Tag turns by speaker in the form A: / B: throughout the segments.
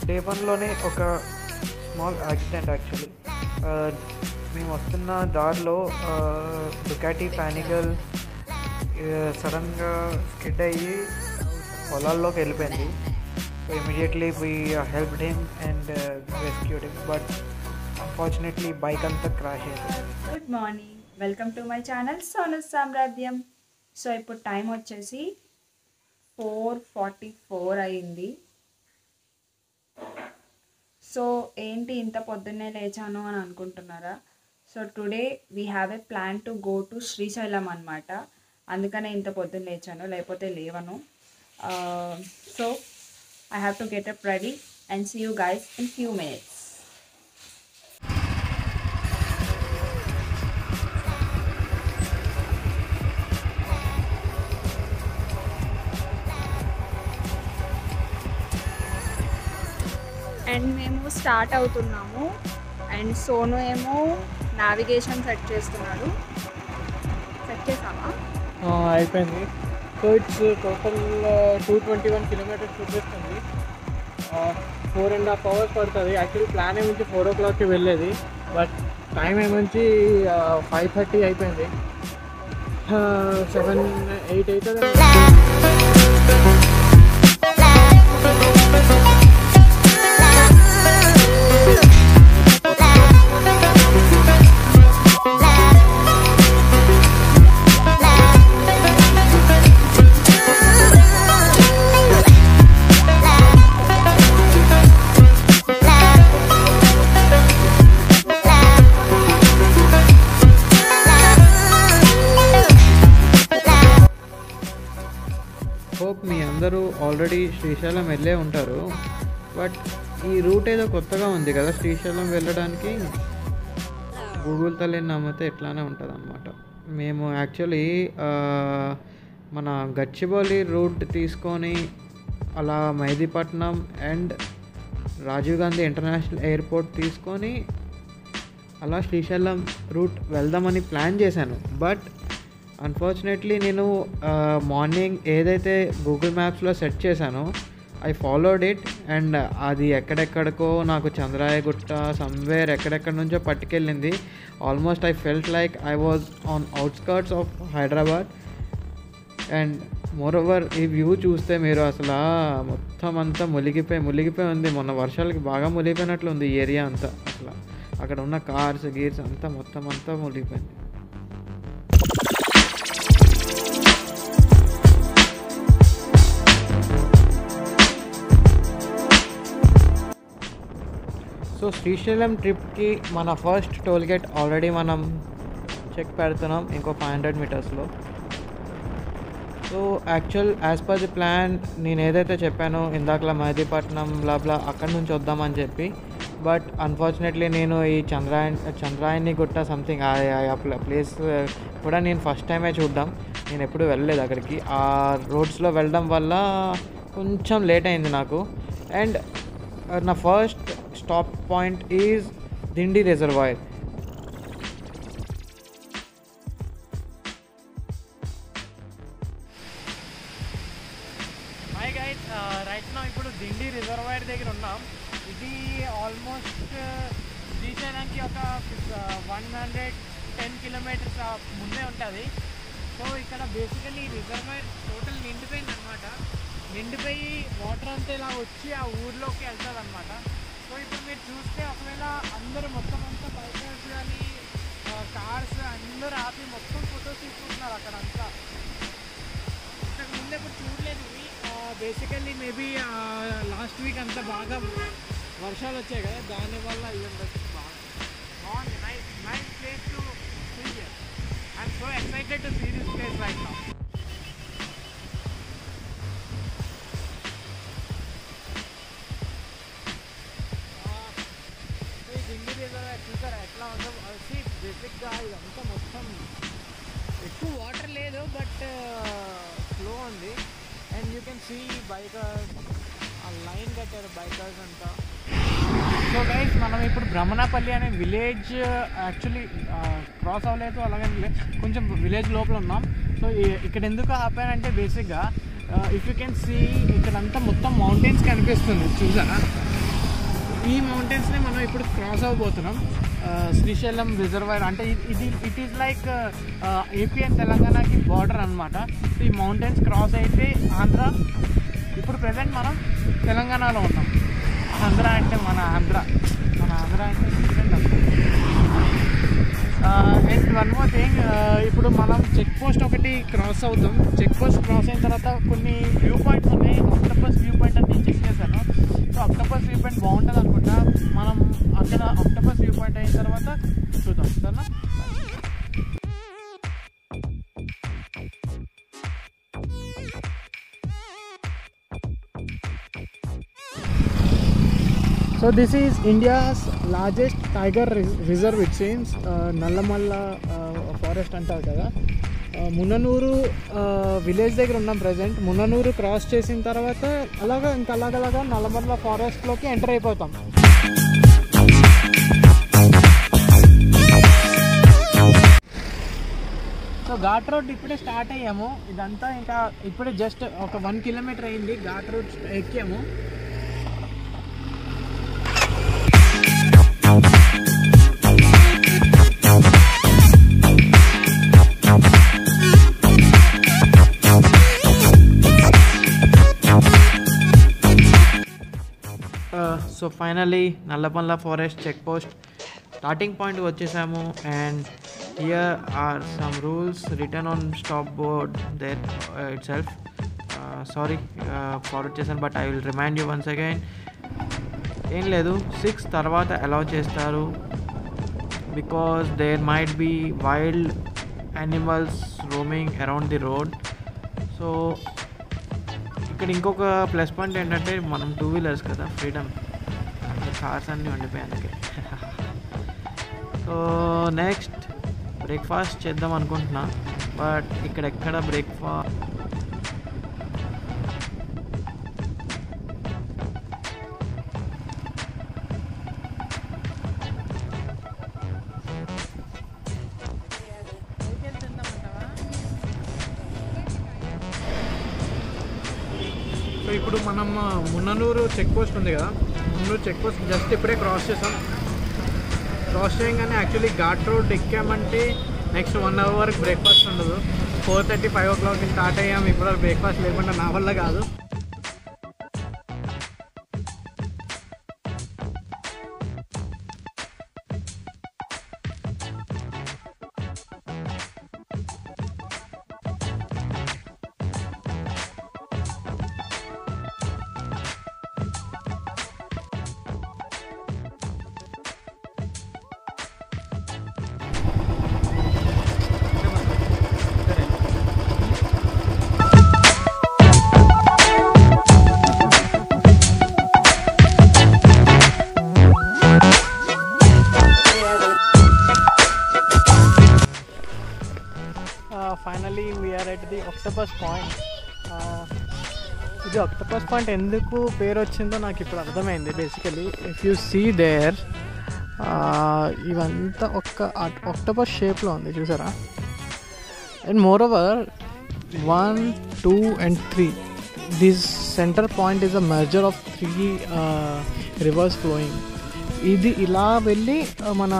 A: Day 1లోనే ఒక small accident actually. మేము వస్తున్న దారిలో డుకాటి పానిగల్ సడన్గా స్కిడ్ అయ్యి పొలాల్లోకి వెళ్ళిపోయింది. So immediately we helped him and rescued him, but unfortunately bike అంతా క్రాష్ అయిపోయింది.
B: Good morning, welcome to my channel Sonu సామ్రాజ్యం. సో ఇప్పుడు టైం వచ్చేసి 4:44 అయింది. సో ఏంటి ఇంత పొద్దున్నే లేచాను అని అనుకుంటున్నారా? So today we have a plan to go to Srisailam అనమాట. అందుకనే ఇంత పొద్దున్న లేచాను, లేకపోతే లేవను. So I have to get up ready and see you guys in few minutes. And మేము స్టార్ట్ అవుతున్నాము. అండ్ సోను ఏమో నావిగేషన్ సెట్ చేస్తున్నాడు. సెట్ చేసామా?
A: అయిపోయింది. సో ఇట్స్ టోటల్ 221 కిలోమీటర్స్ చూపిస్తుంది. 4.5 hours పడుతుంది. యాక్చువల్లీ ప్లాన్ ఏమించి 4 o'clockకి వెళ్ళేది, బట్ టైం ఏమించి 5:30 అయిపోయింది. 7-8 అవుతుంది. హోప్ మీ అందరూ ఆల్రెడీ శ్రీశైలం వెళ్ళే ఉంటారు, బట్ ఈ రూట్ ఏదో కొత్తగా ఉంది కదా శ్రీశైలం వెళ్ళడానికి. గూగుల్ తల్లిని నమ్మితే ఎట్లానే ఉంటుంది అనమాట. మేము యాక్చువల్లీ మన గచ్చిబౌలి రూట్ తీసుకొని అలా Mehdipatnam and Rajiv Gandhi international airport తీసుకొని అలా శ్రీశైలం రూట్ వెళ్దామని ప్లాన్ చేశాను. బట్ అన్ఫార్చునేట్లీ నేను మార్నింగ్ ఏదైతే గూగుల్ మ్యాప్స్లో సెట్ చేశానో ఐ ఫాలోడ్ ఇట్, అండ్ అది ఎక్కడెక్కడికో నాకు చంద్రాయగుట్ట సమ్వేర్ ఎక్కడెక్కడ నుంచో పట్టుకెళ్ళింది. Almost I felt like I was on outskirts of Hyderabad. And moreover ఈ వ్యూ చూస్తే మీరు అసలు మొత్తం అంతా మునిగిపోయి ఉంది. మొన్న వర్షాలకి బాగా మునిగిపోయినట్లు ఉంది ఈ ఏరియా అంతా. అసలు అక్కడ ఉన్న కార్స్ గీర్స్ అంతా మొత్తం అంతా మునిగిపోయింది. సో శ్రీశైలం ట్రిప్కి మన ఫస్ట్ టోల్ గేట్ ఆల్రెడీ మనం చెక్ పెడుతున్నాం ఇంకో 500 మీటర్స్లో. So as per the plan నేను ఏదైతే చెప్పానో ఇందాకలా మెహదీపట్నం బ్లా అక్కడి నుంచి వద్దామని చెప్పి, బట్ అన్ఫార్చునేట్లీ నేను ఈ చంద్రాయని గుట్ట సంథింగ్ ఆ ప్లేస్ కూడా నేను ఫస్ట్ టైమే చూద్దాం. నేను ఎప్పుడు వెళ్ళలేదు అక్కడికి. ఆ రోడ్స్లో వెళ్ళడం వల్ల కొంచెం లేట్ అయింది నాకు. అండ్ నా first stop point is Dindi reservoir. Hi guys, right now ఇప్పుడు దిండి రిజర్వాయర్ దగ్గర ఉన్నాం. ఇది ఆల్మోస్ట్ శ్రీశైలంకి ఒక 110 కిలోమీటర్స్ ముందే ఉంటుంది. సో ఇక్కడ బేసికలీ రిజర్వాయర్ టోటల్ నిండిపోయింది అనమాట. నిండిపోయి వాటర్ అంతా ఇలా వచ్చి ఆ ఊర్లోకి వెళ్తుంది అనమాట. సో ఇప్పుడు మీరు చూస్తే ఒకవేళ అందరూ మొత్తం అంతా బైకర్స్ కానీ కార్స్ అందరూ ఆపి మొత్తం ఫొటోస్ తీసుకుంటున్నారు అక్కడంతా. ఇంతకు ముందు ఎప్పుడు చూడలేదు ఇవి. బేసికల్లీ మేబీ లాస్ట్ వీక్ అంతా బాగా వర్షాలు వచ్చాయి కదా, దానివల్ల ఇవ్వండి బాగుంది. Nice place to see here. I'm so excited to see this place right now. చూసారా ఎట్లా ఉందో? బేసిక్గా ఇదంతా మొత్తం ఎక్కువ వాటర్ లేదు, బట్ స్లో ఉంది. And you can see bikers ఆ లైన్ కట్టారు బైకర్స్ అంతా. సో గైస్ మనం ఇప్పుడు బ్రహ్మణపల్లి అనే విలేజ్ యాక్చువల్లీ క్రాస్ అవ్వలేదు, అలాగే కొంచెం విలేజ్ లోపల ఉన్నాం. సో ఇక్కడ ఎందుకు ఆపానంటే బేసిక్గా ఇఫ్ యూ కెన్ సీ ఇక్కడంతా మొత్తం మౌంటైన్స్ కనిపిస్తుంది చూసారా.
C: ఈ మౌంటైన్స్ని మనం ఇప్పుడు క్రాస్ అవ్వబోతున్నాం. శ్రీశైలం రిజర్వాయర్ అంటే it is like AP and తెలంగాణకి బార్డర్ అనమాట. ఈ మౌంటైన్స్ క్రాస్ అయితే ఆంధ్ర, ఇప్పుడు ప్రజెంట్ మనం తెలంగాణలో ఉన్నాం. ఆంధ్ర అంటే మన ఆంధ్ర అంటే అండ్ వన్ మోర్ థింగ్, ఇప్పుడు మనం చెక్ పోస్ట్ ఒకటి క్రాస్ అవుతాం. చెక్ పోస్ట్ క్రాస్ అయిన తర్వాత కొన్ని వ్యూ పాయింట్స్ ఉన్నాయి. ఆక్టోపస్ వ్యూ పాయింట్ అని నేను చెక్ చేశాను. సో ఆక్టోపస్ వ్యూ పాయింట్ బాగుంటుంది అనుకుంటా. మనం అక్కడ ఆక్టోపస్ వ్యూ పాయింట్ అయిన తర్వాత చూద్దాం సరేనా. So this is India's largest tiger reserve, it seems. Nallamala forest అంటారు కదా. మున్ననూరు విలేజ్ దగ్గర ఉన్నాం ప్రజెంట్. మున్ననూరు క్రాస్ చేసిన తర్వాత అలాగా నల్లమల్ల ఫారెస్ట్లోకి ఎంటర్ అయిపోతాం. సో ఘాట్ రోడ్ ఇప్పుడే స్టార్ట్ అయ్యాము. ఇదంతా ఇంకా ఇప్పుడే జస్ట్ ఒక 1 కిలోమీటర్ అయింది ఘాట్ రోడ్ ఎక్కాము. So finally Nallamala forest check post starting పాయింట్కి వచ్చేసాము. And here are some rules return on stop board there itself. Sorry forward చేశాను, but I will remind you once again. ఏం లేదు, 6 తర్వాత అలౌ చేస్తారు because there might be wild animals roaming around the road. So ఇక్కడ ఇంకొక plus point ఏంటంటే మనం 2 wheelers కదా, ఫ్రీడమ్. కార్స్ అన్నీ ఉండిపోయాయి అందుకే. సో నెక్స్ట్ బ్రేక్ఫాస్ట్ చేద్దాం అనుకుంటున్నా, బట్ ఇక్కడ ఎక్కడ బ్రేక్ఫాస్ట్. సో ఇప్పుడు మనం మున్ననూరు చెక్ పోస్ట్ ఉంది కదా, మున్ననూరు చెక్ పోస్ట్ జస్ట్ ఇప్పుడే క్రాస్ చేసాం. క్రాస్ చేయగానే యాక్చువల్లీ ఘాట్ రోడ్ ఎక్కామంటే నెక్స్ట్ 1 అవర్ వరకు బ్రేక్ఫాస్ట్ ఉండదు. 4:30, 5 o'clockకి స్టార్ట్ అయ్యాము. ఇప్పుడు బ్రేక్ఫాస్ట్ లేకుండా నా వల్ల కాదు. Finally we are at the octopus point. ఇది ఆక్టోపస్ పాయింట్ ఎందుకు పేరు వచ్చిందో నాకు ఇప్పుడు అర్థమైంది. Basically if you see there, ఇవంతా ఒక్క ఆక్టోపస్ షేప్లో ఉంది చూసారా. And moreover 1, 2 and 3, this centre point is a merger of 3 rivers flowing. ఇది ఇలా వెళ్ళి మన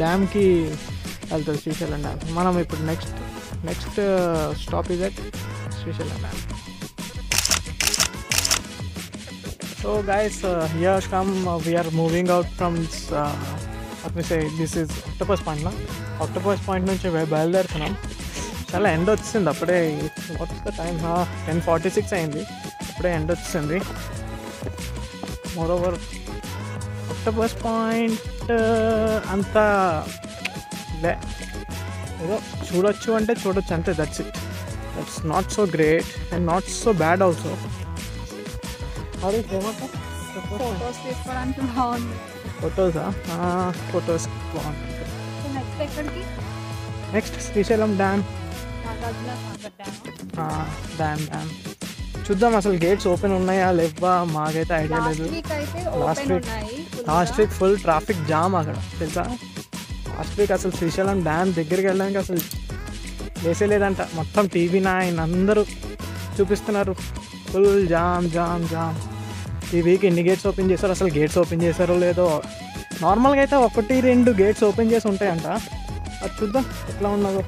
C: డ్యామ్కి వెళ్తుంది, శ్రీశైలం డ్యామ్. మనం ఇప్పుడు next stop is at Srisailam dam. So guys, here come we are moving out from this is octopus point. Octopus point నుంచి బయలుదేరుతున్నాం. చాలా ఎండ వచ్చింది అప్పుడే. What's the time? 10:46 అయింది. అప్పుడే ఎండ వచ్చింది. మోరోవర్ ఆక్టోపస్ పాయింట్ అంతా ఏదో చూడొచ్చు అంటే చూడొచ్చు అంతే. That's it. That's not so great and not so bad also. అది ఫేమస్
B: ఫొటోస్ తీసుకోవడానికి బాగుంది.
C: ఫొటోసా? ఫొటోస్ బాగుంది.
B: నెక్స్ట్ ఎక్కడికి?
C: Next Srisailam dam. డ్యామ్ చూద్దాం అసలు గేట్స్ ఓపెన్ ఉన్నాయా లేవా, మాకైతే ఐడియా లేదు. Last week full traffic jam అక్కడ తెలుసా. లాస్ట్ వీక్ అసలు శ్రీశైలం డ్యామ్ దగ్గరికి వెళ్ళడానికి అసలు ప్లేసే లేదంట. మొత్తం TV9 అందరూ చూపిస్తున్నారు, ఫుల్ జామ్ జామ్ జామ్.
D: ఈ వీక్ ఎన్ని గేట్స్ ఓపెన్ చేశారో, అసలు గేట్స్ ఓపెన్ చేశారో లేదో. నార్మల్గా అయితే 1-2 గేట్స్ ఓపెన్ చేసి ఉంటాయంట. అది చూద్దాం ఎట్లా ఉన్నదో.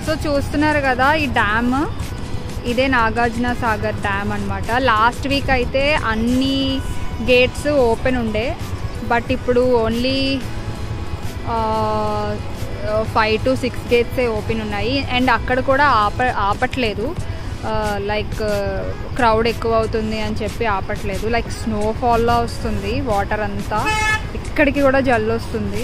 B: సో చూస్తున్నారు కదా ఈ డ్యామ్, ఇదే నాగార్జున సాగర్ డ్యామ్ అనమాట. లాస్ట్ వీక్ అయితే అన్ని గేట్స్ ఓపెన్ ఉండే, బట్ ఇప్పుడు ఓన్లీ 5 to 6 గేట్సే ఓపెన్ ఉన్నాయి. అండ్ అక్కడ కూడా ఆపట్లేదు, లైక్ క్రౌడ్ ఎక్కువ అవుతుంది అని చెప్పి ఆపట్లేదు. లైక్ స్నోఫాల్లో వస్తుంది వాటర్ అంతా, ఇక్కడికి కూడా జల్లు వస్తుంది.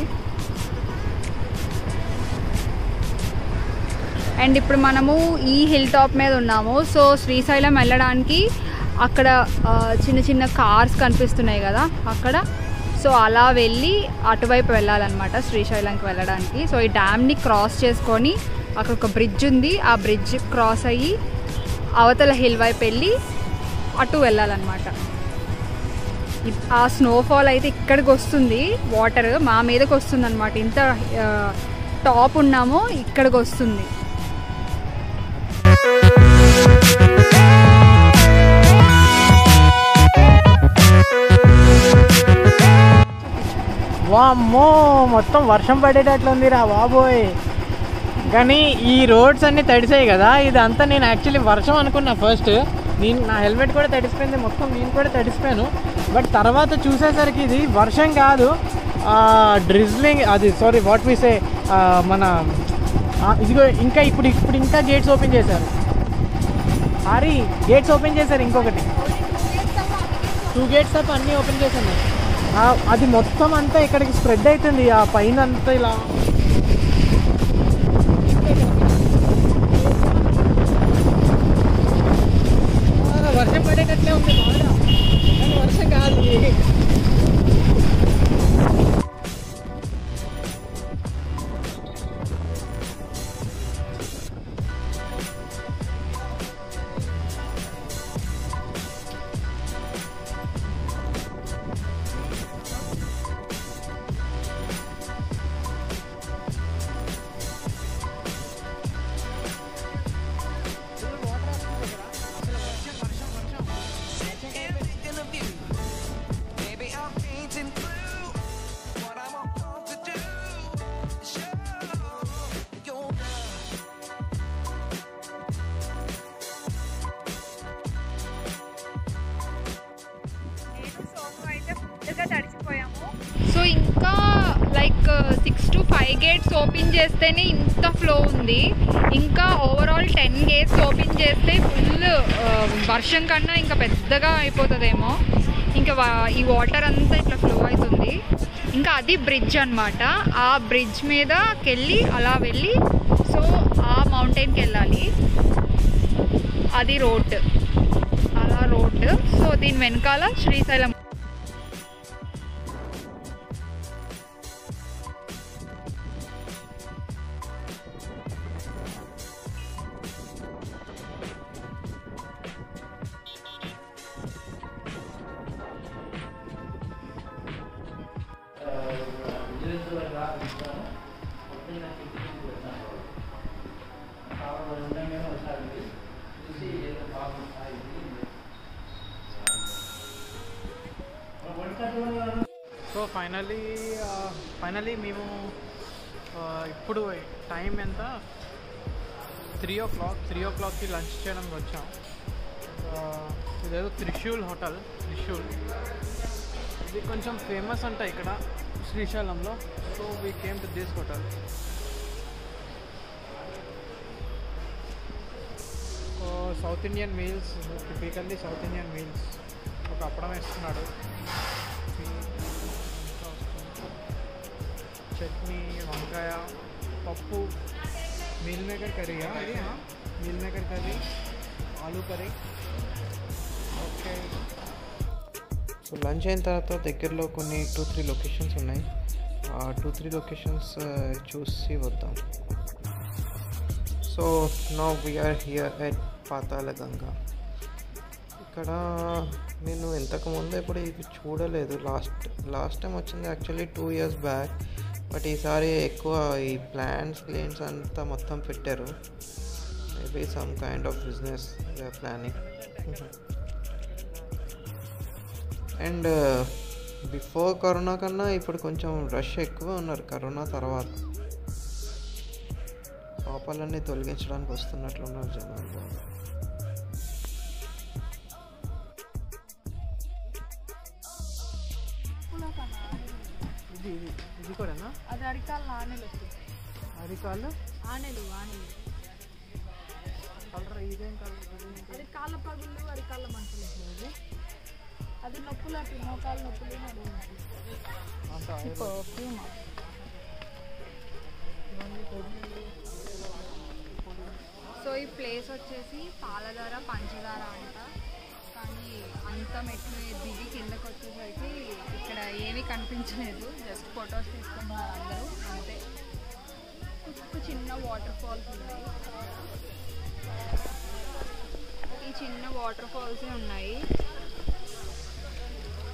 B: అండ్ ఇప్పుడు మనము ఈ హిల్ టాప్ మీద ఉన్నాము. సో శ్రీశైలం వెళ్ళడానికి అక్కడ చిన్న చిన్న కార్స్ కనిపిస్తున్నాయి కదా అక్కడ. సో అలా వెళ్ళి అటువైపు వెళ్ళాలన్నమాట శ్రీశైలంకి వెళ్ళడానికి. సో ఈ డ్యామ్ని క్రాస్ చేసుకొని అక్కడ ఒక బ్రిడ్జ్ ఉంది, ఆ బ్రిడ్జ్ క్రాస్ అయ్యి అవతల హిల్ వైపు వెళ్ళి అటు వెళ్ళాలన్నమాట. ఆ స్నోఫాల్ అయితే ఇక్కడికి వస్తుంది, వాటర్ మా మీదకి వస్తుంది అనమాట. ఇంత టాప్ ఉన్నామో ఇక్కడికి వస్తుంది.
C: వామ్మో, మొత్తం వర్షం పడేటట్లుంది రా బాబోయ్. కానీ ఈ రోడ్స్ అన్నీ తడిసాయి కదా, ఇదంతా నేను యాక్చువల్లీ వర్షం అనుకున్నా ఫస్ట్. నా హెల్మెట్ కూడా తడిసిపోయింది, మొత్తం నేను కూడా తడిసిపోయాను. బట్ తర్వాత చూసేసరికి ఇది వర్షం కాదు, డ్రిజ్లింగ్, అది సారీ వాట్ వి సే, మన ఇదిగో ఇంకా ఇప్పుడు ఇంకా గేట్స్ ఓపెన్ చేశారు. గేట్స్ ఓపెన్ చేశారు, ఇంకొకటి 2 గేట్స్ తప్ప అన్నీ ఓపెన్ చేశాను. అది మొత్తం అంతా ఇక్కడికి స్ప్రెడ్ అవుతుంది, ఆ పైన అంతా ఇలా. వర్షం పడేటట్లే ఉంది బాగా, కానీ వర్షం కాదు.
B: సో ఇంకా లైక్ 6 to 5 గేట్స్ ఓపెన్ చేస్తేనే ఇంత ఫ్లో ఉంది. ఇంకా ఓవరాల్ 10 గేట్స్ ఓపెన్ చేస్తే ఫుల్ వర్షం కన్నా ఇంకా పెద్దగా అయిపోతుందేమో. ఇంకా ఈ వాటర్ అంతా ఇట్లా ఫ్లో అవుతుంది. ఇంకా అది బ్రిడ్జ్ అనమాట. ఆ బ్రిడ్జ్ మీదకి వెళ్ళి అలా వెళ్ళి సో ఆ మౌంటైన్కి వెళ్ళాలి. అది రోడ్, అలా రోడ్. సో దీని వెనకాల శ్రీశైలం.
C: సో ఫైనలీ మేము ఇప్పుడు టైం ఎంత, 3 o'clock. 3 o'clockకి లంచ్ చేయడానికి వచ్చాం. ఇదేదో త్రిశూల్ హోటల్. ఇది కొంచెం ఫేమస్ అంట ఇక్కడ శ్రీశైలంలో. So we came to this hotel. South Indian meals, typically south Indian meals. ఒక అప్పడం వేస్తున్నాడు, చట్నీ, వంకాయ, పప్పు, మీల్ మేకర్ కర్రీయా ఇది? Meal maker curry, aloo curry. Okay.
A: So lunch అయిన తర్వాత దగ్గరలో కొన్ని 2-3 లొకేషన్స్ ఉన్నాయి. ఆ 2-3 లొకేషన్స్ చూసి వద్దాం. So now we are here at Patalaganga. ఇక్కడ నేను ఇంతకుముందు ఎప్పుడు ఇది చూడలేదు. లాస్ట్ టైం వచ్చింది యాక్చువల్లీ 2 years బ్యాక్.
C: బట్ ఈసారి ఎక్కువ ఈ ప్లాన్స్ అంతా మొత్తం పెట్టారు. Maybe some kind of business they are planning. And before corona కన్నా ఇప్పుడు కొంచెం రష్ ఎక్కువ ఉన్నారు కరోనా తర్వాత. పాపాలన్నీ తొలగించడానికి వస్తున్నట్లున్నారు జనాలు బాగా.
D: ఇది కూడానా?
B: అది అరికాళ్ళు ఆనెలు
D: అరికాళ్ళు
B: ఆనెలు
D: కలర్ ఇదేం కలర్?
B: అది కాళ్ళ పగుళ్ళు అరికాళ్ళ మంటలు. అది నొప్పులు అటు మోకాలు నొప్పులు పర్ఫ్యూమ్. సో ఈ ప్లేస్ వచ్చేసి పాలధార పంచదార అంట. కానీ అంత మెట్లు దిగి కిందకు వచ్చేసరికి ఇక్కడ ఏమీ కనిపించలేదు. జస్ట్ ఫొటోస్ తీసుకున్నారు అందరూ అంతే. చిన్న వాటర్ ఫాల్స్ ఉన్నాయి. ఈ చిన్న వాటర్ ఫాల్సే ఉన్నాయి,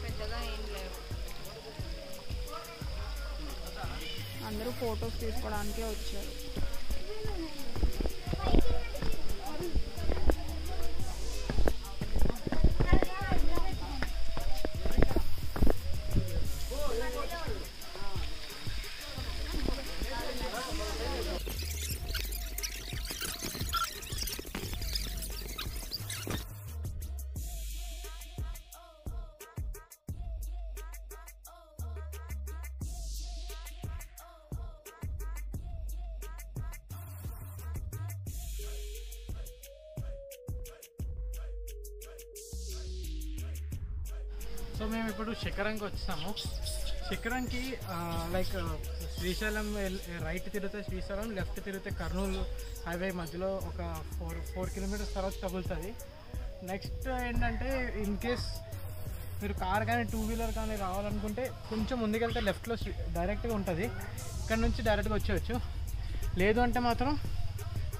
B: పెద్దగా ఏం లేవు. అందరూ ఫొటోస్ తీసుకోవడానికే వచ్చారు.
D: సో మేము ఇప్పుడు శిఖరంకి వచ్చాము. శిఖరంకి లైక్ శ్రీశైలం రైట్ తిరిగితే శ్రీశైలం, లెఫ్ట్ తిరిగితే కర్నూలు హైవే మధ్యలో ఒక 4 కిలోమీటర్స్ తర్వాత తగులుతుంది. నెక్స్ట్ ఏంటంటే ఇన్ కేస్ మీరు కార్ కానీ 2 వీలర్ కానీ రావాలనుకుంటే కొంచెం ముందుకెళ్తే లెఫ్ట్లో డైరెక్ట్గా ఉంటుంది. ఇక్కడ నుంచి డైరెక్ట్గా వచ్చేయచ్చు. లేదు అంటే మాత్రం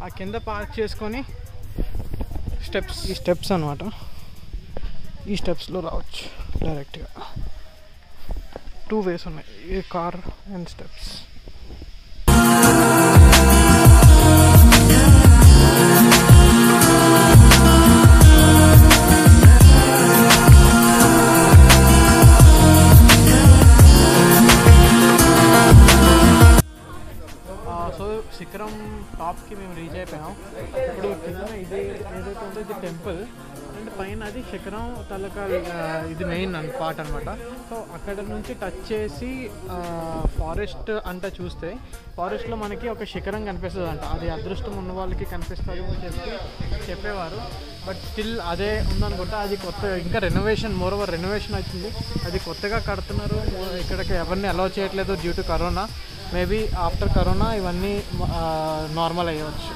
D: ఆ కింద పార్క్ చేసుకొని ఈ స్టెప్స్ అనమాట, ఈ స్టెప్స్లో రావచ్చు డైరెక్ట్గా. 2 వేస్ ఉన్నాయి, ఈ కార్ అండ్ స్టెప్స్. సో శిఖరం టాప్కి మేము రీచ్ అయిపోయాం. ఇప్పుడు కింద ఇది ఏదైతే ఉందో ఇది టెంపుల్, అండ్ పైన అది శిఖరం తాలూకా ఇది మెయిన్ పార్ట్ అనమాట. సో అక్కడ నుంచి టచ్ చేసి ఫారెస్ట్ అంతా చూస్తే ఫారెస్ట్లో మనకి ఒక శిఖరం కనిపిస్తుంది అంట. అది అదృష్టం ఉన్న వాళ్ళకి కనిపిస్తుంది అని చెప్పేవారు. బట్ స్టిల్ అదే ఉందనుకుంటా. అది కొత్త ఇంకా మోరోవర్ రెనోవేషన్ అవుతుంది. అది కొత్తగా కడుతున్నారు. ఇక్కడికి ఎవరిని అలౌ చేయట్లేదు due to corona. Maybe after corona ఇవన్నీ నార్మల్ అయ్యవచ్చు.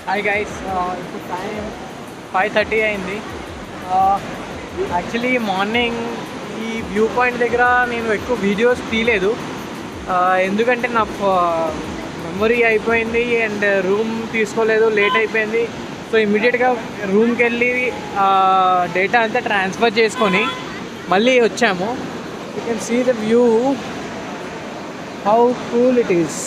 D: హాయ్ గైస్, ఇప్పుడు టైం 5:30 అయింది. యాక్చువల్లీ మార్నింగ్ ఈ వ్యూ పాయింట్ దగ్గర నేను ఎక్కువ వీడియోస్ తీయలేదు, ఎందుకంటే నా మెమరీ అయిపోయింది అండ్ రూమ్ తీసుకోలేదు, లేట్ అయిపోయింది. సో ఇమ్మీడియట్గా రూమ్కి వెళ్ళి డేటా అంతా ట్రాన్స్ఫర్ చేసుకొని మళ్ళీ వచ్చాము. You can see the view, how cool it is.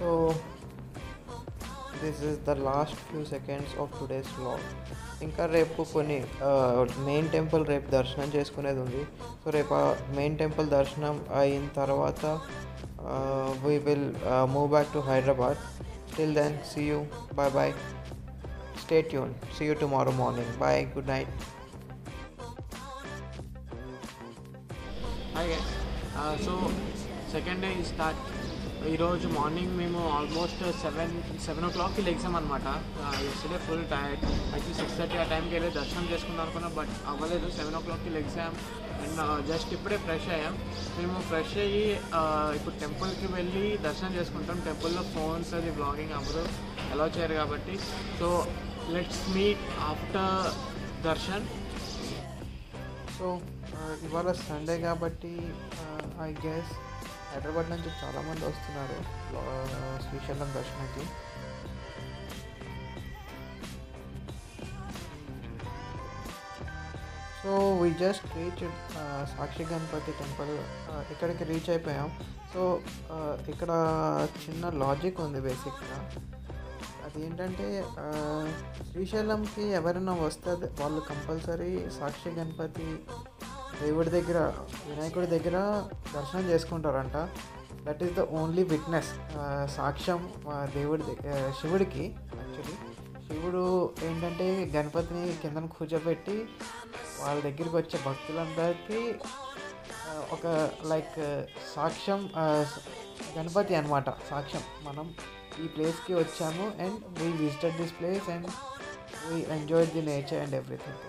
C: So this is the last few seconds of today's vlog. ఇంకా రేపు కొన్ని మెయిన్ టెంపుల్ రేపు దర్శనం చేసుకునేది ఉంది. సో రేపు ఆ మెయిన్ టెంపుల్ దర్శనం అయిన తర్వాత we will move back to Hyderabad. Till then, see you. Bye bye. Stay tuned. See you tomorrow morning. Bye. Good night.
D: Hi guys. So second day is start.
C: ఈరోజు morning మేము almost 7 o'clockకి లెగ్సామన్నమాట. Yesterday full tired. Actually 6:30 ఆ టైంకి వెళ్ళి దర్శనం చేసుకుందాం అనుకున్నా, బట్ అవ్వలేదు. 7 o'clockకి లెగ్సాం అండ్ జస్ట్ ఇప్పుడే ఫ్రెష్ అయ్యాం. మేము ఫ్రెష్ అయ్యి ఇప్పుడు టెంపుల్కి వెళ్ళి దర్శనం చేసుకుంటాం. టెంపుల్లో ఫోన్స్ అది బ్లాగింగ్ అవ్వదు, అలౌ చేయరు కాబట్టి. So let's meet after darshan.
A: So ఇవాళ సండే కాబట్టి ఐ గెస్ హైదరాబాద్ నుంచి చాలామంది వస్తున్నారు శ్రీశైలం దర్శనానికి. So we just reach Sakshi Ganapati temple. ఇక్కడికి రీచ్ అయిపోయాం. సో ఇక్కడ చిన్న లాజిక్ ఉంది బేసిక్గా. అదేంటంటే శ్రీశైలంకి ఎవరైనా వస్తే వాళ్ళు కంపల్సరీ సాక్షి గణపతి దేవుడి దగ్గర, వినాయకుడి దగ్గర దర్శనం చేసుకుంటారంట. That is the only witness, సాక్ష్యం దేవుడి శివుడికి. యాక్చువల్లీ శివుడు ఏంటంటే గణపతిని కిందన కూర్చోబెట్టి వాళ్ళ దగ్గరికి వచ్చే భక్తులందరికీ ఒక లైక్ సాక్ష్యం, గణపతి అన్నమాట సాక్ష్యం. మనం ఈ ప్లేస్కి వచ్చాము and we visited this place and we enjoyed the nature and everything.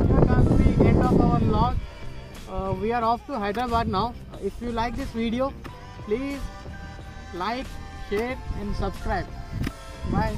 D: Here comes the end of our vlog. We are off to Hyderabad now. If you like this video, please like, share and subscribe. Bye.